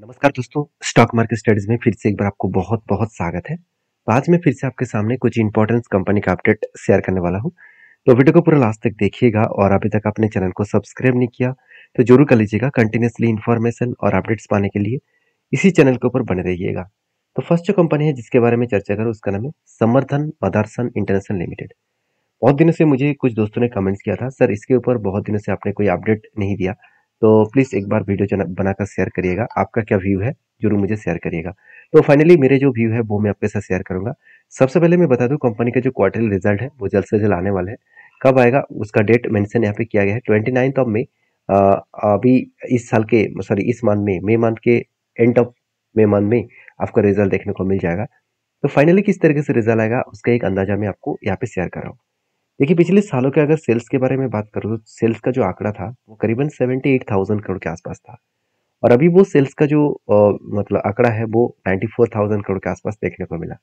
नमस्कार दोस्तों, stock market studies में फिर से एक बार आपको बहुत बहुत स्वागत है। तो आज मैं फिर से आपके सामने कुछ इंपॉर्टेंट कंपनी का अपडेट शेयर करने वाला हूं। तो वीडियो को पूरा लास्ट तक देखिएगा और अभी तक अपने चैनल को सब्सक्राइब नहीं किया तो जरूर कर लीजिएगा। कंटिन्यूसली इन्फॉर्मेशन और अपडेट्स पाने के लिए इसी चैनल के ऊपर बने रहिएगा। तो फर्स्ट जो कंपनी है जिसके बारे में चर्चा करूँ उसका नाम है समर्थन मदरसन इंटरनेशनल लिमिटेड। बहुत दिनों से मुझे कुछ दोस्तों ने कमेंट्स किया था, सर इसके ऊपर बहुत दिनों से आपने कोई अपडेट नहीं दिया, तो प्लीज़ एक बार वीडियो बनाकर शेयर करिएगा। आपका क्या व्यू है ज़रूर मुझे शेयर करिएगा। तो फाइनली मेरे जो व्यू है वो मैं आपके साथ शेयर करूंगा। सबसे पहले मैं बता दूं कंपनी का जो क्वार्टरली रिजल्ट है वो जल्द से जल्द आने वाला है। कब आएगा उसका डेट मेंशन यहाँ पे किया गया है 29 ऑफ मई। अभी इस साल के सॉरी इस मंथ में मई मंथ के एंड ऑफ मई मंथ में आपका रिजल्ट देखने को मिल जाएगा। तो फाइनली किस तरीके से रिजल्ट आएगा उसका एक अंदाजा मैं आपको यहाँ पे शेयर कर रहा हूँ। देखिए पिछले सालों के अगर सेल्स के बारे में बात करूँ तो सेल्स का जो आंकड़ा था वो करीबन 78,000 करोड़ के आसपास था। और अभी वो सेल्स का जो मतलब आंकड़ा है वो 94,000 करोड़ के आसपास देखने को मिला।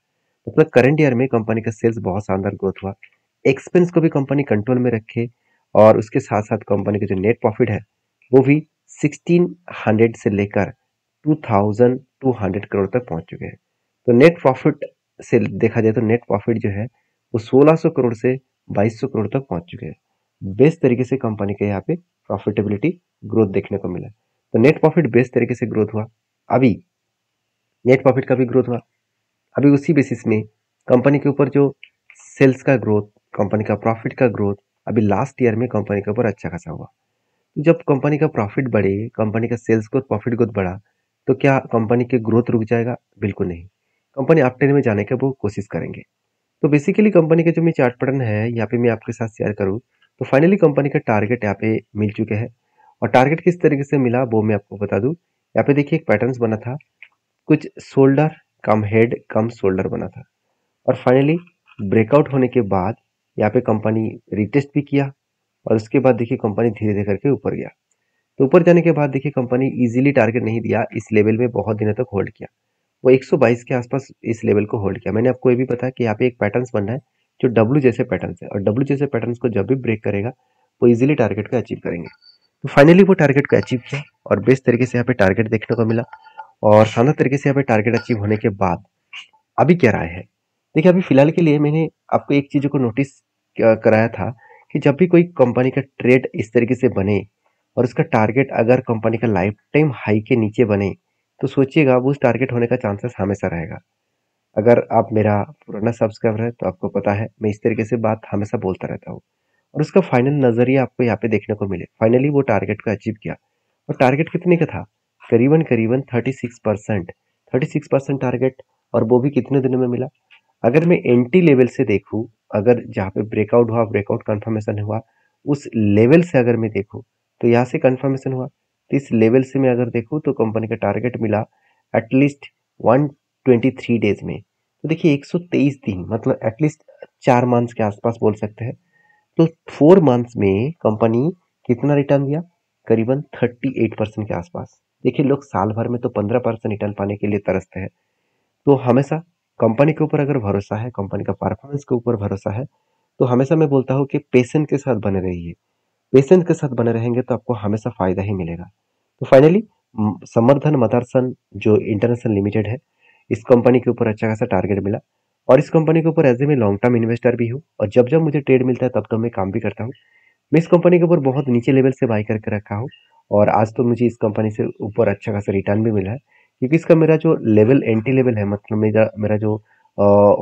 मतलब करंट ईयर में कंपनी का सेल्स बहुत शानदार ग्रोथ हुआ। एक्सपेंस को भी कंपनी कंट्रोल में रखे और उसके साथ साथ कंपनी का जो नेट प्रॉफिट है वो भी 1600 से लेकर 2200 करोड़ तक पहुंच चुके हैं। तो नेट प्रॉफिट से देखा जाए तो नेट प्रॉफिट जो है वो 1600 करोड़ से 2200 करोड़ तक पहुंच चुके हैं। बेस्ट तरीके से कंपनी के यहाँ पे प्रॉफिटेबिलिटी ग्रोथ देखने को मिला। तो नेट प्रॉफिट बेस्ट तरीके से ग्रोथ हुआ। अभी नेट प्रॉफिट का भी ग्रोथ हुआ। अभी उसी बेसिस में कंपनी के ऊपर जो सेल्स का ग्रोथ, कंपनी का प्रॉफिट का ग्रोथ अभी लास्ट ईयर में कंपनी के ऊपर अच्छा खासा हुआ। तो जब कंपनी का प्रॉफिट बढ़े, कंपनी का सेल्स ग्रोथ प्रॉफिट ग्रोथ बढ़ा, तो क्या कंपनी की ग्रोथ रुक जाएगा? बिल्कुल नहीं। कंपनी अप ट्रेंड में जाने की वो कोशिश करेंगे। तो बेसिकली कंपनी का जो मैं चार्ट पैटर्न है यहाँ पे मैं आपके साथ शेयर करूँ तो फाइनली कंपनी का टारगेट यहाँ पे मिल चुके हैं। और टारगेट किस तरीके से मिला वो मैं आपको बता दूं। यहाँ पे देखिए एक पैटर्न्स बना था, कुछ शोल्डर कम हेड कम शोल्डर बना था और फाइनली ब्रेकआउट होने के बाद यहाँ पे कंपनी रिटेस्ट भी किया और उसके बाद देखिए कंपनी धीरे धीरे करके ऊपर गया। तो ऊपर जाने के बाद देखिए कंपनी इजीली टारगेट नहीं दिया, इस लेवल में बहुत दिनों तक होल्ड किया। वो 122 के आसपास इस लेवल को होल्ड किया। मैंने आपको ये भी बताया कि यहाँ पे एक पैटर्न्स बनना है जो डब्ल्यू जैसे पैटर्न्स है और डब्ल्यू जैसे पैटर्न्स को जब भी ब्रेक करेगा वो इजीली टारगेट को अचीव करेंगे। तो फाइनली वो टारगेट को अचीव किया और बेस्ट तरीके से यहाँ पे टारगेट देखने को मिला और शानदार तरीके से यहाँ पे टारगेट अचीव होने के बाद अभी क्या राय है। देखिए अभी फिलहाल के लिए मैंने आपको एक चीज़ों को नोटिस कराया था कि जब भी कोई कंपनी का ट्रेड इस तरीके से बने और उसका टारगेट अगर कंपनी का लाइफ टाइम हाई के नीचे बने तो सोचिएगा वो उस टारगेट होने का चांसेस हमेशा रहेगा। अगर आप मेरा पुराना सब्सक्राइबर है तो आपको पता है मैं इस तरीके से बात हमेशा बोलता रहता हूँ और उसका फाइनल नजरिया आपको यहाँ पे देखने को मिले। फाइनली वो टारगेट को अचीव किया और टारगेट कितने का था? करीबन करीबन 36%। 36% टारगेट और वो भी कितने दिनों में मिला? अगर मैं एंटी लेवल से देखूं, अगर जहाँ पे ब्रेकआउट हुआ, ब्रेकआउट कंफर्मेशन हुआ, उस लेवल से अगर मैं देखूं तो यहाँ से कंफर्मेशन हुआ, तो इस लेवल से मैं अगर देखूं तो कंपनी का टारगेट मिला एटलीस्ट 123 डेज में। तो देखिए 123 दिन मतलब एटलीस्ट 4 मंथ्स के आसपास बोल सकते हैं। तो 4 मंथ्स में कंपनी कितना रिटर्न दिया? करीबन 38% के आसपास। देखिए लोग साल भर में तो 15% रिटर्न पाने के लिए तरसते हैं। तो हमेशा कंपनी के ऊपर अगर भरोसा है, कंपनी का परफॉर्मेंस के ऊपर भरोसा है, तो हमेशा मैं बोलता हूँ कि पेशेंस के साथ बने रहिए। पेशेंस के साथ बने रहेंगे तो आपको हमेशा फायदा ही मिलेगा। तो फाइनली समर्थन मदरसन जो इंटरनेशनल लिमिटेड है, इस कंपनी के ऊपर अच्छा खासा टारगेट मिला और इस कंपनी के ऊपर एज ए मैं लॉन्ग टर्म इन्वेस्टर भी हूँ और जब जब मुझे ट्रेड मिलता है तब तो मैं काम भी करता हूँ। मैं इस कंपनी के ऊपर बहुत नीचे लेवल से बाई करके रखा हूँ और आज तो मुझे इस कंपनी से ऊपर अच्छा खासा रिटर्न भी मिला है क्योंकि इसका मेरा जो लेवल एंटी लेवल है, मतलब मेरा मेरा जो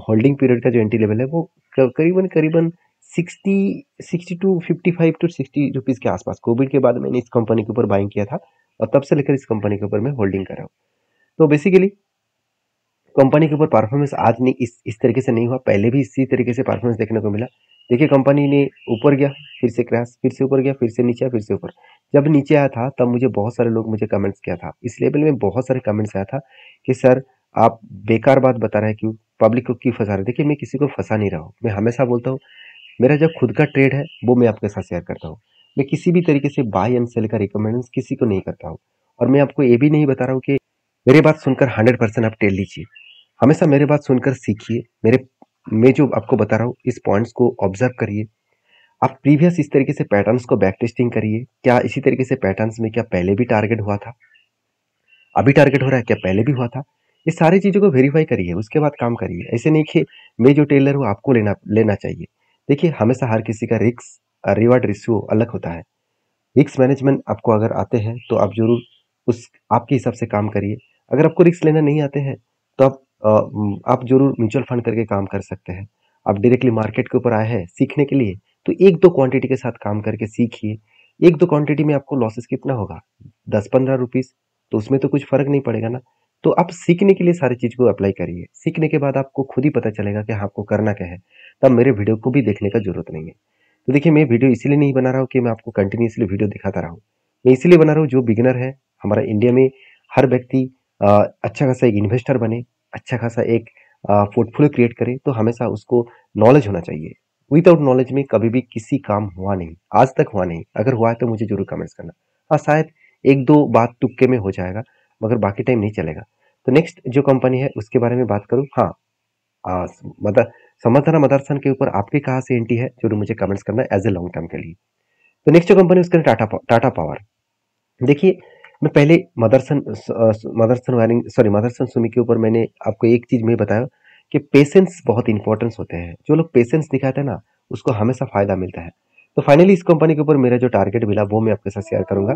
होल्डिंग पीरियड का जो एंटी लेवल है वो करीबन करीबन 60 टू 55 टू 60 रुपीज़ के आसपास। कोविड के बाद मैंने इस कंपनी के ऊपर बाइंग किया था और तब से लेकर इस कंपनी के ऊपर मैं होल्डिंग कर रहा हूँ। तो बेसिकली कंपनी के ऊपर परफॉर्मेंस आज नहीं इस तरीके से नहीं हुआ, पहले भी इसी तरीके से परफॉर्मेंस देखने को मिला। देखिए कंपनी ने ऊपर गया, फिर से क्रैश, फिर से ऊपर गया, फिर से नीचे आया, फिर से ऊपर। जब नीचे आया था तब मुझे बहुत सारे लोग मुझे कमेंट्स किया था, इस लेवल में बहुत सारे कमेंट्स आया था कि सर आप बेकार बात बता रहे हैं, क्यों पब्लिक को क्यों फंसा रहे हैं। देखिए मैं किसी को फंसा नहीं रहा हूँ, मैं हमेशा बोलता हूँ मेरा जो खुद का ट्रेड है वो मैं आपके साथ शेयर करता हूँ। मैं किसी भी तरीके से बाय एंड सेल का रिकमेंडेशन किसी को नहीं करता हूँ और मैं आपको ये भी नहीं बता रहा हूँ कि मेरी बात सुनकर 100% आप ट्रेड लीजिए। हमेशा मेरी बात सुनकर सीखिए। मैं जो आपको बता रहा हूँ इस पॉइंट्स को ऑब्जर्व करिए। आप प्रीवियस इस तरीके से पैटर्न्स को बैक टेस्टिंग करिए, क्या इसी तरीके से पैटर्न्स में क्या पहले भी टारगेट हुआ था। अभी टारगेट हो रहा है क्या पहले भी हुआ था? ये सारी चीज़ों को वेरीफाई करिए, उसके बाद काम करिए। ऐसे नहीं कि मैं जो टेलर हूँ आपको लेना लेना चाहिए। देखिए हमेशा हर किसी का रिवार्ड रेशियो अलग होता है। रिस्क मैनेजमेंट आपको अगर आते हैं तो आप ज़रूर उस आपके हिसाब से काम करिए। अगर आपको रिस्क लेना नहीं आते हैं तो आप ज़रूर म्यूचुअल फंड करके काम कर सकते हैं। आप डायरेक्टली मार्केट के ऊपर आए हैं सीखने के लिए तो 1-2 क्वांटिटी के साथ काम करके सीखिए। 1-2 क्वांटिटी में आपको लॉसेस कितना होगा? 10-15 रुपीज़, तो उसमें तो कुछ फ़र्क नहीं पड़ेगा ना। तो आप सीखने के लिए सारी चीज़ को अप्लाई करिए। सीखने के बाद आपको खुद ही पता चलेगा कि हाँ, आपको करना क्या है। तब मेरे वीडियो को भी देखने का ज़रूरत नहीं है। तो देखिए मैं वीडियो इसीलिए नहीं बना रहा हूँ कि मैं आपको कंटिन्यूअसली वीडियो दिखाता रहूँ। मैं इसीलिए बना रहा हूँ जो बिगिनर है, हमारा इंडिया में हर व्यक्ति अ, अच्छा खासा एक इन्वेस्टर बने, अच्छा खासा एक पोर्टफोलियो क्रिएट करे तो हमेशा उसको नॉलेज होना चाहिए। विदाउट नॉलेज में कभी भी किसी काम हुआ नहीं, आज तक हुआ नहीं। अगर हुआ है तो मुझे ज़रूर कमेंट्स करना। हाँ, शायद 1-2 बात तुक्के में हो जाएगा, मगर बाकी टाइम नहीं चलेगा। तो नेक्स्ट जो कंपनी है उसके बारे में बात करूँ, हाँ, मदर समर्थना मदरसन के ऊपर आपकी कहाँ से एंट्री है जरूर मुझे कमेंट्स करना है एज ए लॉन्ग टर्म के लिए। तो नेक्स्ट जो कंपनी उसका टाटा पावर। देखिए मैं पहले मदरसन सुमी के ऊपर मैंने आपको एक चीज में बताया कि पेशेंस बहुत इंपॉर्टेंस होते हैं। जो लोग पेशेंस दिखाते हैं ना उसको हमेशा फायदा मिलता है। तो फाइनली इस कंपनी के ऊपर मेरा जो टारगेट मिला वो मैं आपके साथ शेयर करूंगा।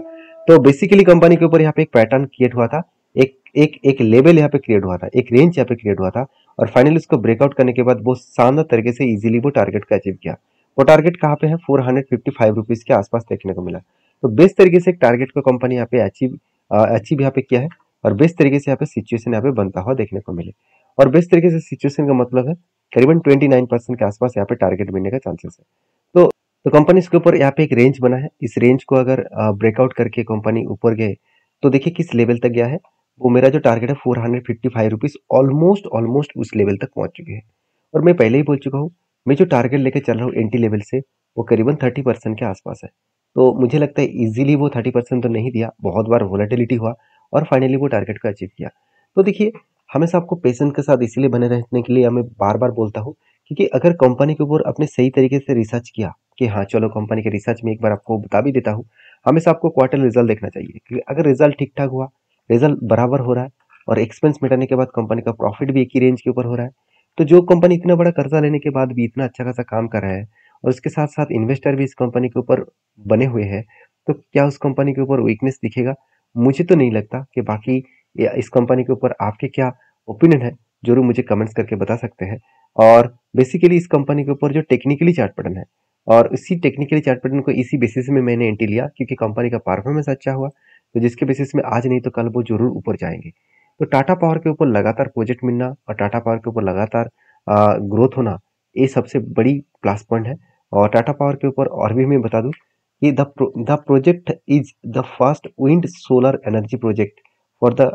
तो बेसिकली कंपनी के ऊपर यहाँ पे एक पैटर्न क्रिएट हुआ था, एक लेवल यहाँ पे क्रिएट हुआ था, एक रेंज यहाँ पे क्रिएट हुआ था और फाइनली उसको ब्रेकआउट करने के बाद वो शानदार तरीके से इजीली वो टारगेट को अचीव किया। वो टारगेट कहाँ पे है? 455 रुपीज के आसपास देखने को मिला। तो बेस्ट तरीके से एक टारगेट को कंपनी यहाँ पे अचीव यहाँ पे किया है और बेस्ट तरीके से यहाँ पे सिचुएशन यहाँ पे बनता हुआ देखने को मिले। और बेस्ट तरीके से सिचुएशन का मतलब है करीबन 29% के आसपास यहाँ पे टारगेट मिलने का चांसेस है। तो कंपनी इसके ऊपर यहाँ पे एक रेंज बना है। इस रेंज को अगर ब्रेकआउट करके कंपनी ऊपर गए तो देखिए किस लेवल तक गया है। वो मेरा जो टारगेट है 455 रुपीज, ऑलमोस्ट ऑलमोस्ट उस लेवल तक पहुंच चुके हैं। और मैं पहले ही बोल चुका हूँ मैं जो टारगेट लेके चल रहा हूँ एंटी लेवल से वो करीबन 30% के आसपास है। तो मुझे लगता है इजीली वो 30% तो नहीं दिया, बहुत बार वोलेटिलिटी हुआ और फाइनली वो टारगेट को अचीव किया। तो देखिए हमेशा आपको पेशेंस के साथ इसीलिए बने रहने के लिए मैं बार बार बोलता हूँ क्योंकि अगर कंपनी के ऊपर अपने सही तरीके से रिसर्च किया कि हाँ चलो कंपनी के रिसर्च में एक बार आपको बता भी देता हूँ। हमेशा आपको क्वार्टर रिजल्ट देखना चाहिए क्योंकि अगर रिजल्ट ठीक ठाक हुआ, रिजल्ट बराबर हो रहा है और एक्सपेंस मिटाने के बाद कंपनी का प्रॉफिट भी एक ही रेंज के ऊपर हो रहा है, तो जो कंपनी इतना बड़ा कर्जा लेने के बाद भी इतना अच्छा खासा काम कर रहा है और उसके साथ साथ इन्वेस्टर भी इस कंपनी के ऊपर बने हुए हैं, तो क्या उस कंपनी के ऊपर वीकनेस दिखेगा? मुझे तो नहीं लगता। कि बाकी इस कंपनी के ऊपर आपके क्या ओपिनियन है जरूर मुझे कमेंट्स करके बता सकते हैं। और बेसिकली इस कंपनी के ऊपर जो टेक्निकली चार्ट पैटर्न है और इसी टेक्निकली चार्ट पैटर्न को इसी बेसिस में मैंने एंट्री लिया क्योंकि कंपनी का परफॉर्मेंस अच्छा हुआ, तो जिसके बेसिस में आज नहीं तो कल वो जरूर ऊपर जाएंगे। तो टाटा पावर के ऊपर लगातार प्रोजेक्ट मिलना और टाटा पावर के ऊपर लगातार ग्रोथ होना ये सबसे बड़ी प्लस पॉइंट है। और टाटा पावर के ऊपर और भी मैं बता दूं कि the project is the first wind solar energy project for the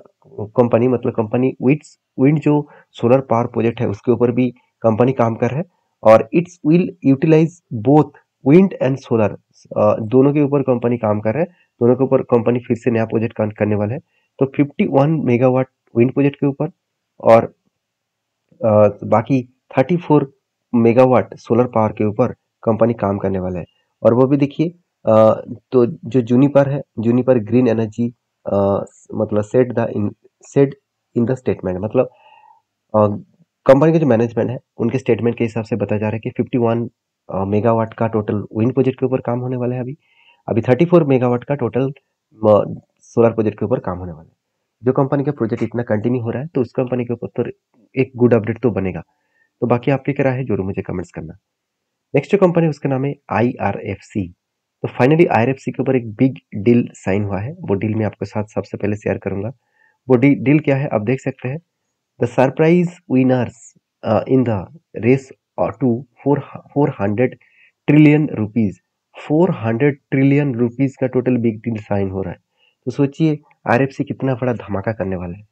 company. मतलब कंपनी विंड जो सोलर पावर प्रोजेक्ट है उसके ऊपर भी कंपनी काम कर रहा है और it's will utilize both wind and solar, दोनों के ऊपर कंपनी काम कर रहा है। दोनों के ऊपर कंपनी फिर से नया प्रोजेक्ट करने वाला है। तो 51 मेगावाट विंड प्रोजेक्ट के ऊपर और बाकी 34 मेगावाट सोलर पावर के ऊपर कंपनी काम करने वाला है। और वो भी देखिए तो जो जूनिपर है, जूनिपर ग्रीन एनर्जी मतलब सेट इन द स्टेटमेंट, मतलब कंपनी के जो मैनेजमेंट है उनके स्टेटमेंट के हिसाब से बताया जा रहा है कि 51 मेगावाट का टोटल विंड प्रोजेक्ट के ऊपर काम होने वाला है। अभी अभी 34 मेगावाट का टोटल सोलर प्रोजेक्ट के ऊपर काम होने वाला है। जो कंपनी का प्रोजेक्ट इतना कंटिन्यू हो रहा है तो उस कंपनी के ऊपर तो एक गुड अपडेट तो बनेगा। तो बाकी आपकी क्या राय है जरूर मुझे कमेंट्स करना। नेक्स्ट जो कंपनी उसका नाम है IRFC। तो फाइनली IRFC के ऊपर एक बिग डील साइन हुआ है। वो डील मैं आपके साथ सबसे पहले शेयर करूंगा। वो डील क्या है आप देख सकते हैं। The surprise winners in the race to 400 trillion rupees, 400 trillion rupees का टोटल बिग डील साइन हो रहा है। तो सोचिए IRFC कितना बड़ा धमाका करने वाला है।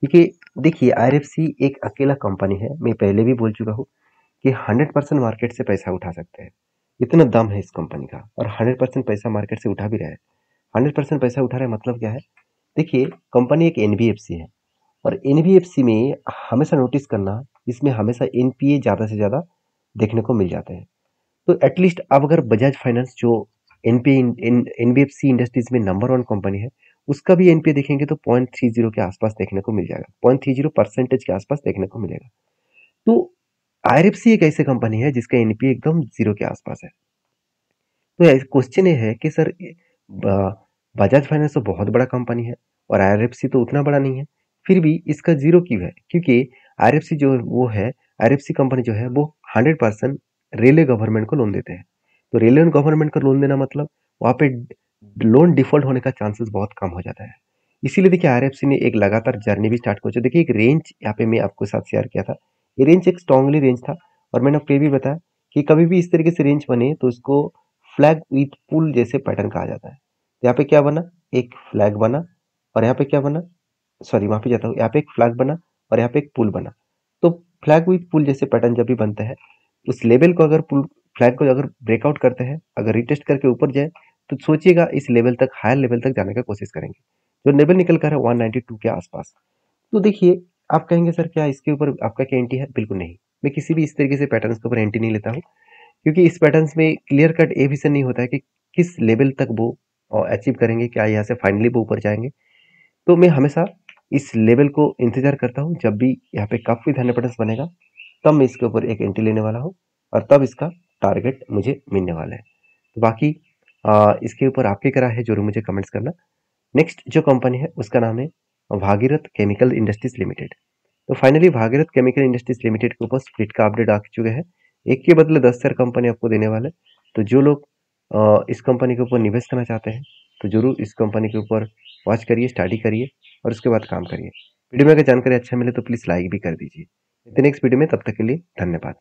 क्योंकि देखिए IRFC एक अकेला कंपनी है, मैं पहले भी बोल चुका हूँ कि 100% मार्केट से पैसा उठा सकते हैं। इतना दम है इस कंपनी का और 100% पैसा मार्केट से उठा भी रहा है। 100% पैसा उठा रहा है मतलब क्या है? देखिए कंपनी एक NBFC है और NBFC में हमेशा नोटिस करना इसमें हमेशा NPA ज़्यादा से ज़्यादा देखने को मिल जाते हैं। तो एटलीस्ट अब अगर बजाज फाइनेंस जो एनपीए एनबीएफसी इंडस्ट्रीज में नंबर 1 कंपनी है, उसका भी एनपीए देखेंगे तो 0.30 के आसपास देखने को मिल जाएगा, 0.30% के आसपास देखने को मिलेगा। तो आईआरएफसी एक ऐसी कंपनी है जिसका एनपीए एकदम जीरो के आसपास है। तो क्वेश्चन ये है कि सर बजाज फाइनेंस तो बहुत बड़ा कंपनी है और आईआरएफसी तो उतना बड़ा नहीं है, फिर भी इसका जीरो क्यों है? क्योंकि आईआरएफसी जो वो है, आईआरएफसी कंपनी जो है वो 100% रेलवे गवर्नमेंट को लोन देते हैं। तो रेलवे गवर्नमेंट को लोन देना मतलब वहाँ पे लोन डिफॉल्ट होने का चांसेस बहुत कम हो जाता है। इसीलिए देखिए आईआरएफसी ने एक लगातार जर्नी भी स्टार्ट की। देखिए एक रेंज यहाँ पे मैं आपके साथ शेयर किया था, ये रेंज एक स्ट्रांगली रेंज था और मैंने आपको ये भी बताया कि कभी भी इस तरीके से रेंज बने तो इसको फ्लैग विथ पुल जैसे पैटर्न कहा जाता है। यहाँ पे क्या बना, एक फ्लैग बना और यहाँ पे क्या बना, सॉरी माफी चाहता हूँ, यहाँ पे एक फ्लैग बना और यहाँ पे एक पुल बना। तो फ्लैग विथ पुल जैसे पैटर्न जब भी बनता है, उस लेवल को अगर पुल फ्लैग को अगर ब्रेकआउट करते हैं, अगर रिटेस्ट करके ऊपर जाए तो सोचिएगा इस लेवल तक, हायर लेवल तक जाने का कोशिश करेंगे। जो लेवल निकल कर है 192 के आसपास। तो देखिए आप कहेंगे सर क्या इसके ऊपर आपका क्या एंटी है? बिल्कुल नहीं, मैं किसी भी इस तरीके से पैटर्न के ऊपर एंटी नहीं लेता हूँ, क्योंकि इस पैटर्न्स में क्लियर कट ये विजन नहीं होता है कि किस लेवल तक वो अचीव करेंगे, क्या यहाँ से फाइनली वो ऊपर जाएंगे। तो मैं हमेशा इस लेवल को इंतजार करता हूँ, जब भी यहाँ पे काफी धन्य पैटर्न्स बनेगा तब मैं इसके ऊपर एक एंट्री लेने वाला हूँ और तब इसका टारगेट मुझे मिलने वाला है। तो बाकी इसके ऊपर आपकी क्या राय है जरूर मुझे कमेंट्स करना। नेक्स्ट जो कंपनी है उसका नाम है भागीरथ केमिकल इंडस्ट्रीज लिमिटेड। तो finally Bhagirath chemical industries limited के ऊपर स्प्लिट का अपडेट आ चुके हैं। एक के बदले 10 शेयर कंपनी आपको देने वाले। तो जो लोग इस कंपनी के ऊपर निवेश करना चाहते हैं तो जरूर इस कंपनी के ऊपर वॉच करिए, स्टडी करिए और उसके बाद काम करिए। वीडियो में अगर जानकारी अच्छा मिले तो प्लीज़ लाइक भी कर दीजिए। नेक्स्ट वीडियो में, तब तक के लिए धन्यवाद।